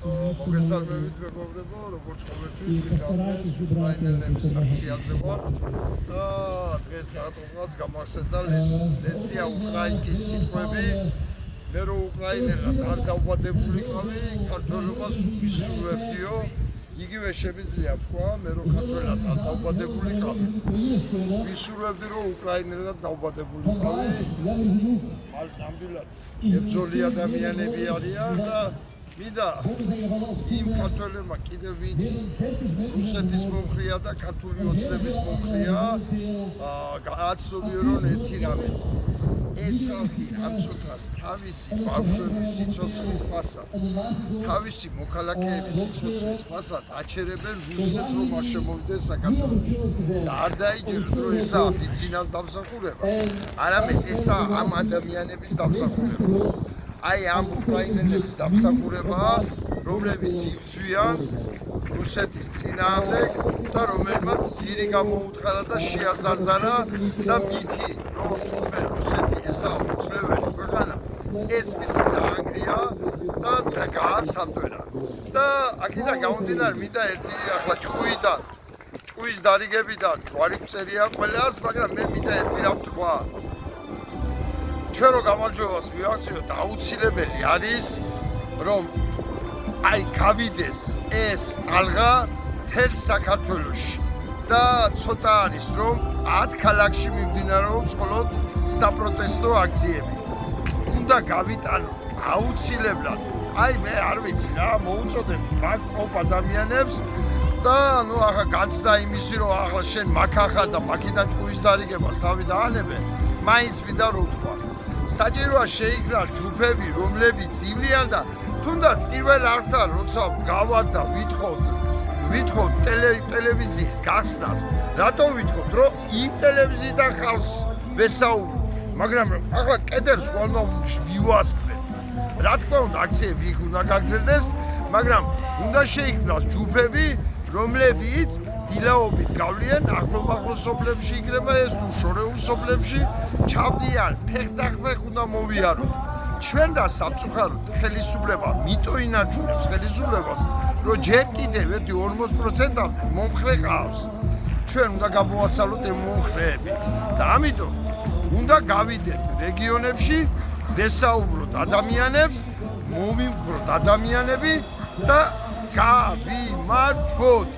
მოგესალმებით მეგობრებო, როგორც ყოველთვის ვიგავთ უკრაინელების აქციაზე ვართ და დღეს რატომღაც გამახსენდა ლესია უკრაინკის სიტყვები მე რომ უკრაინელად არ დავბადებულიყავი, ქართველობას ვისურვებდიო. იგივე შემიძლია თქვა, მე რომ ქართველად არ დავბადებულიყავი, ვისურვებდი რომ უკრაინელად დავბადებულიყავი. ნამდვილად ებრძოლი ადამიანები არიან და მინდა იმ ქართველებმა კიდევ ვინც რუსეთის მომხრეა და ქართული ოცნების მომხრეა გააცნობიო რომ ერთი რამე ეს ხალხი ამ წუთას თავისი ბავშვების სიცოცხლის ფასად, თავისი მოქალაქეების სიცოცხლის ფასად აჩერებენ რუსეთს რომ არ შემოვიდეს საქართველოში და არ დაიჯეროთ რომ ესაა ბიძინას დამსახურება, არამედ ესაა ამ ადამიანების დამსახურება. აი ამ უკრაინელების დამსახურებაა, რომლებიც იბრძვიან რუსეთის წინააღმდეგ და რომელმაც ძირი გამოუთხარა და შეაზარზარა და მითი რომ თურმე რუსეთი ესაა უძლეველი ქვეყანა, ეს მითი დაანგრია და გააცამდვერა. და აქედან გამომდინარე მინდა ერთი ახლა ჭკუის დარიგებიდან ჯვარი მწერია ყველას, მაგრამ მე მინდა ერთი რამ თქვა. ჩვენ რო გამარჯვებას მივაქციოთ, აუცილებელი არის რომ აი გავიდეს ეს ტალღა მთელ საქართველოში და ცოტა არის რომ 10 ქალაქში მიმდინარეობს მხოლოდ საპროტესტო აქციები. უნდა გავიტანოთ აუცილებლად. აი მე არ ვიცი რა მოუწოდებ მაგ ადამიანებს და ნუ ახლა განცდა იმისი რომ ახლა შენ მაგახარ და მაგიდან ჭკუის დარიგებას თავი დაანებენ, მაინც მინდა რომ ვთქვა. საჭიროა შეიქმნას ჯგუფები, რომლებიც ივლიან და თუნდაც პირველ არხთან როცა გავარ და ვითხოვთ ტელევიზიის გახსნას, რატო ვითხოვთ, რომ იმ ტელევიზიიდან ხალხს ვესაუბროთ, მაგრამ ახლა კედელს უნდა მივასკვნეთ. რა თქმა უნდა, აქციები იქ უნდა გაგრძელდეს, მაგრამ უნდა შეიქმნას ჯგუფები, რომლებიც დილაობით გავლიან ახლო სოფლებში იქნება ეს თუ შორეულ სოფლებში ჩავდიან, ფეხდახფეხ უნდა მოვიაროთ. ჩვენ და სამწუხაროდ ხელისუფლება მიტო ინარჩუნებს ხელისუფლებას, რომ ჯერ კიდევ ერთი 40%-ამდე მომხრე ყავს. ჩვენ უნდა გამოვაცალოთ ეს მომხრეები და ამიტომ უნდა გავიდეთ რეგიონებში, ვესაუბროთ ადამიანებს, მოვიმხროთ ადამიანები და გავიმარჯვოთ.